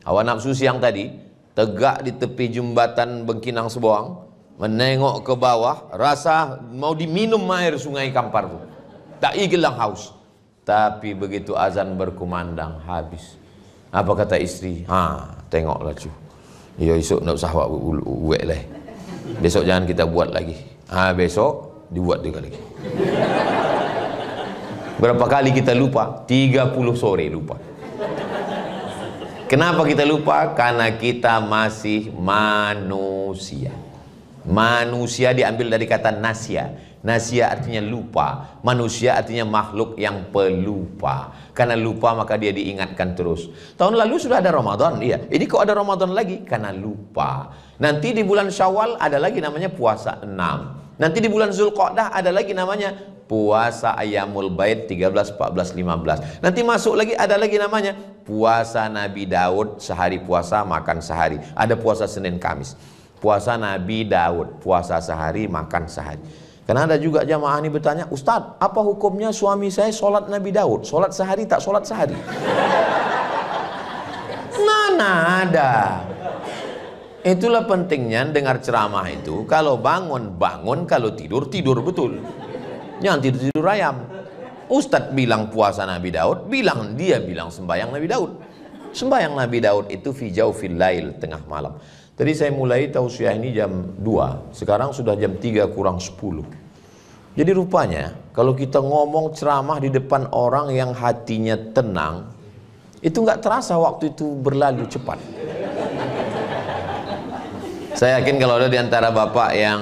Hawa nafsu siang tadi tegak di tepi jembatan Bengkinang Seboang, menengok ke bawah, rasa mau diminum air sungai Kampar tu, tak hilang haus. Tapi begitu azan berkumandang, habis. Apa kata istri? Tengoklah cu, ya esok nak usah buat lah, besok jangan kita buat lagi. Besok dibuat juga lagi. Berapa kali kita lupa? 30 sore lupa. Kenapa kita lupa? Karena kita masih manusia. Manusia diambil dari kata nasya. Nasya artinya lupa. Manusia artinya makhluk yang pelupa. Karena lupa maka dia diingatkan terus. Tahun lalu sudah ada Ramadan, iya. Ini kok ada Ramadan lagi? Karena lupa. Nanti di bulan Syawal ada lagi namanya puasa 6. Nanti di bulan Zulqa'dah ada lagi namanya puasa Ayyamul Bait 13, 14, 15. Nanti masuk lagi ada lagi namanya puasa Nabi Daud, sehari puasa makan sehari. Ada puasa Senin Kamis. Puasa Nabi Daud, puasa sehari makan sehari. Karena ada juga jamaah ini bertanya, "Ustadz, apa hukumnya suami saya sholat Nabi Daud? Sholat sehari tak sholat sehari?" Mana ada. Itulah pentingnya dengar ceramah itu. Kalau bangun, bangun. Kalau tidur, tidur betul. Jangan tidur-tidur ayam. Ustadz bilang puasa Nabi Daud, dia bilang sembahyang Nabi Daud. Sembahyang Nabi Daud itu fi jaufil lail, tengah malam. Tadi saya mulai tausiah ini jam 2, sekarang sudah jam 3 kurang 10. Jadi rupanya kalau kita ngomong ceramah di depan orang yang hatinya tenang, itu nggak terasa waktu itu berlalu cepat. Saya yakin kalau ada di antara bapak yang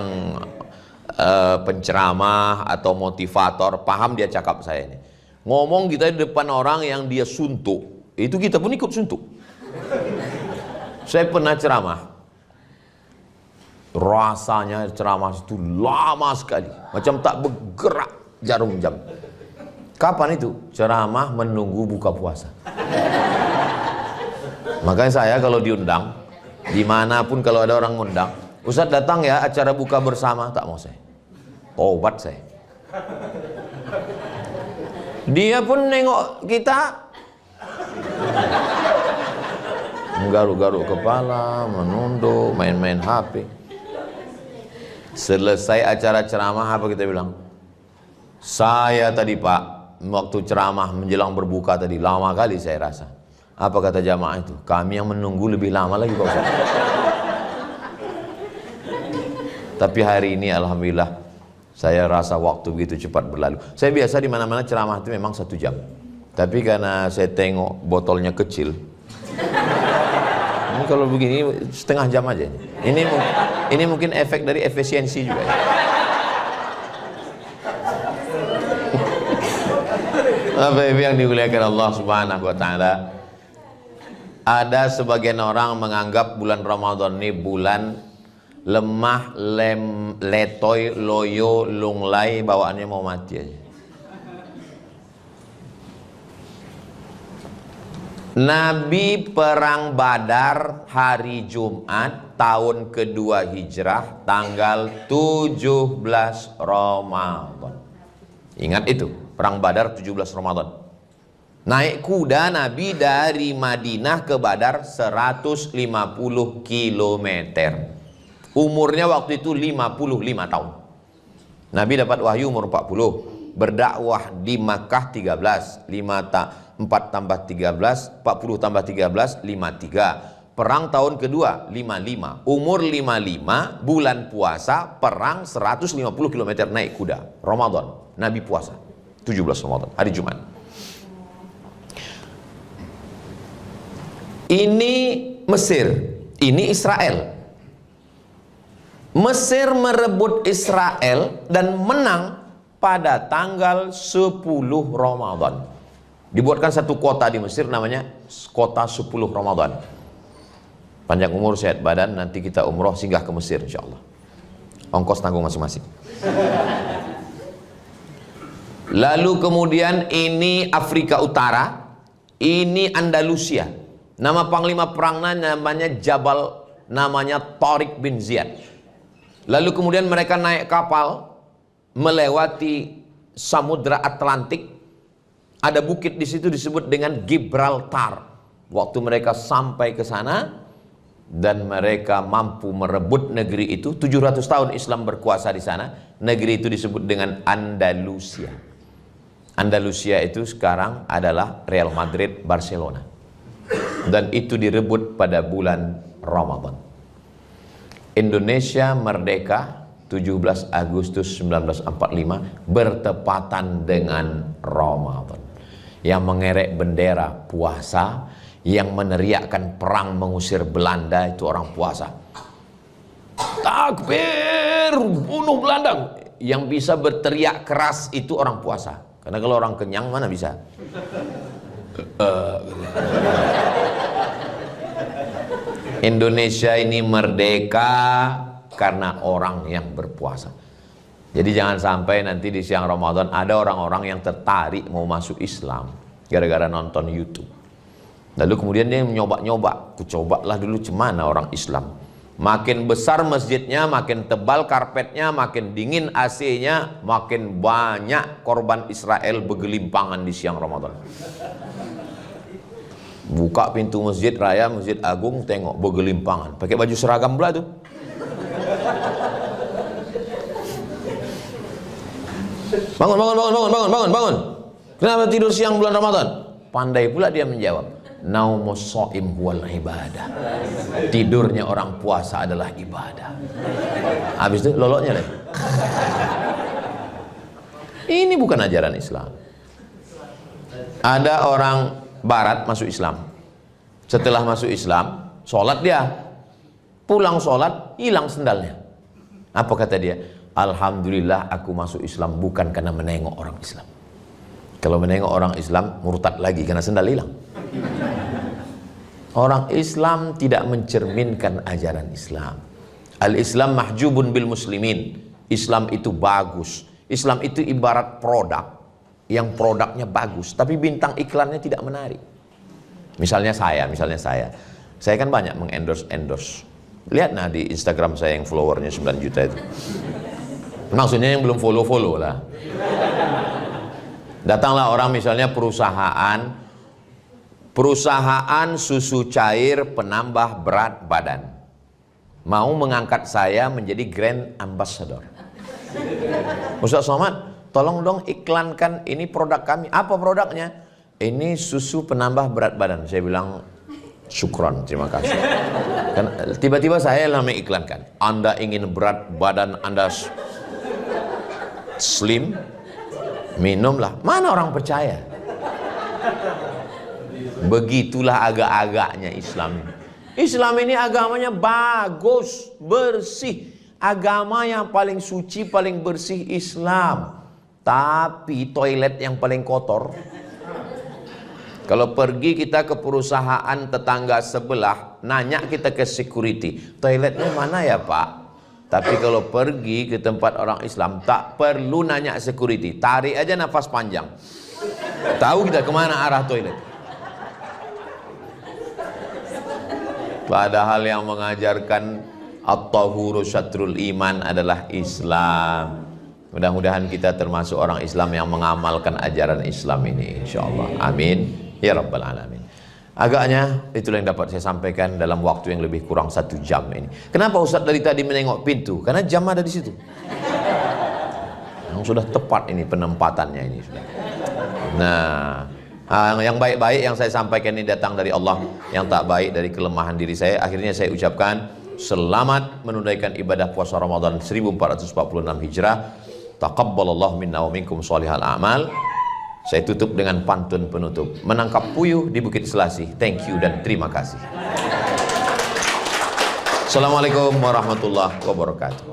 penceramah atau motivator, paham dia cakap saya ini. Ngomong kita di depan orang yang dia suntuk, itu kita pun ikut suntuk. Saya pernah ceramah, rasanya ceramah itu lama sekali, macam tak bergerak jarum jam. Kapan itu? Ceramah menunggu buka puasa. Makanya saya kalau diundang, dimanapun kalau ada orang ngundang, "Ustadz datang ya acara buka bersama," tak mau saya. Obat saya. Dia pun nengok kita, menggaruk-garuk kepala, menunduk, main-main HP. Selesai acara ceramah, apa kita bilang? "Saya tadi Pak, waktu ceramah menjelang berbuka tadi, lama kali saya rasa." Apa kata jamaah itu? "Kami yang menunggu lebih lama lagi Pak Ustaz." Tapi hari ini alhamdulillah saya rasa waktu begitu cepat berlalu. Saya biasa di mana-mana ceramah itu memang 1 jam. Tapi karena saya tengok botolnya kecil, ini kalau begini setengah jam aja. Ini mungkin efek dari efisiensi juga ya. Bapak-ibu yang dimuliakan Allah Subhanahu wa taala, ada sebagian orang menganggap bulan Ramadan ini bulan lemah, letoy, loyo, lunglai, bawaannya mau mati aja. Nabi perang Badar hari Jumat tahun kedua Hijrah tanggal 17 Ramadan. Ingat itu, perang Badar 17 Ramadan. Naik kuda Nabi dari Madinah ke Badar 150 kilometer. Umurnya waktu itu 55 tahun. Nabi dapat wahyu umur 40. Berdakwah di Makkah 13. 4 tambah 13, 40 tambah 13, 53. perang tahun kedua 55, umur 55, bulan puasa, perang 150 km naik kuda, Ramadan, Nabi puasa 17 Ramadan, hari Jumat. Ini Mesir, ini Israel. Mesir merebut Israel dan menang pada tanggal 10 Ramadan. Dibuatkan satu kota di Mesir namanya kota 10 Ramadan. Panjang umur, sehat badan, nanti kita umroh singgah ke Mesir insyaallah. Ongkos tanggung masing-masing. Lalu kemudian ini Afrika Utara, ini Andalusia. Nama panglima perangnya namanya Jabal, namanya Tariq bin Ziyad. Lalu kemudian mereka naik kapal melewati Samudra Atlantik. Ada bukit di situ disebut dengan Gibraltar. Waktu mereka sampai ke sana dan mereka mampu merebut negeri itu, 700 tahun Islam berkuasa di sana. Negeri itu disebut dengan Andalusia. Andalusia itu sekarang adalah Real Madrid, Barcelona. Dan itu direbut pada bulan Ramadan. Indonesia merdeka 17 Agustus 1945 bertepatan dengan Ramadan. Yang mengerek bendera puasa, yang meneriakkan perang mengusir Belanda itu orang puasa. Takbir, bunuh Belanda. Yang bisa berteriak keras itu orang puasa. Karena kalau orang kenyang mana bisa? Indonesia ini merdeka karena orang yang berpuasa. Jadi jangan sampai nanti di siang Ramadan ada orang-orang yang tertarik mau masuk Islam gara-gara nonton YouTube. Lalu kemudian dia nyoba-nyoba, cobalah dulu cemana orang Islam. Makin besar masjidnya, makin tebal karpetnya, makin dingin AC-nya, makin banyak korban Israel bergelimpangan di siang Ramadan. Buka pintu masjid raya, masjid agung, tengok bergelimpangan. Pakai baju seragam pula tuh. Bangun. Kenapa tidur siang bulan Ramadan? Pandai pula dia menjawab. Naumus shaim wal ibadah. Tidurnya orang puasa adalah ibadah. Habis itu loloknya lagi. Ini bukan ajaran Islam. Ada orang Barat masuk Islam. Setelah masuk Islam, sholat dia. Pulang sholat, hilang sendalnya. Apa kata dia? Alhamdulillah aku masuk Islam bukan karena menengok orang Islam. Kalau menengok orang Islam, murtad lagi karena sendal hilang. Orang Islam tidak mencerminkan ajaran Islam. Al-Islam mahjubun bil muslimin. Islam itu bagus. Islam itu ibarat produk. Yang produknya bagus, tapi bintang iklannya tidak menarik. Misalnya saya kan banyak mengendorse. Lihat nah di Instagram saya yang followernya 9 juta itu. Maksudnya yang belum follow lah. Datanglah orang misalnya perusahaan susu cair penambah berat badan. Mau mengangkat saya menjadi brand ambassador. Ustaz Somad, tolong dong iklankan ini produk kami. Apa produknya? Ini susu penambah berat badan. Saya bilang syukron, terima kasih. Kan tiba-tiba saya lama iklankan. Anda ingin berat badan Anda slim, minumlah. Mana orang percaya? Begitulah agak-agaknya Islam. Islam ini agamanya bagus, bersih. Agama yang paling suci, paling bersih Islam. Tapi toilet yang paling kotor. Kalau pergi kita ke perusahaan tetangga sebelah, nanya kita ke security, toiletnya mana ya Pak? Tapi kalau pergi ke tempat orang Islam, tak perlu nanya security, tarik aja nafas panjang. Tahu kita kemana arah toilet. Padahal yang mengajarkan at-tahuru syatrul iman adalah Islam. Mudah-mudahan kita termasuk orang Islam yang mengamalkan ajaran Islam ini, insyaallah. Amin ya rabbal alamin. Agaknya itulah yang dapat saya sampaikan dalam waktu yang lebih kurang 1 jam ini. Kenapa Ustaz dari tadi menengok pintu? Karena jam ada di situ. Yang sudah tepat ini penempatannya ini sudah. Nah, Yang baik-baik yang saya sampaikan ini datang dari Allah, yang tak baik dari kelemahan diri saya. Akhirnya saya ucapkan selamat menunaikan ibadah puasa Ramadan 1446 Hijrah. Taqabbalallahu minna wa minkum sholihal a'mal. Saya tutup dengan pantun penutup. Menangkap puyuh di Bukit Selasih. Thank you dan terima kasih. Assalamualaikum warahmatullahi wabarakatuh.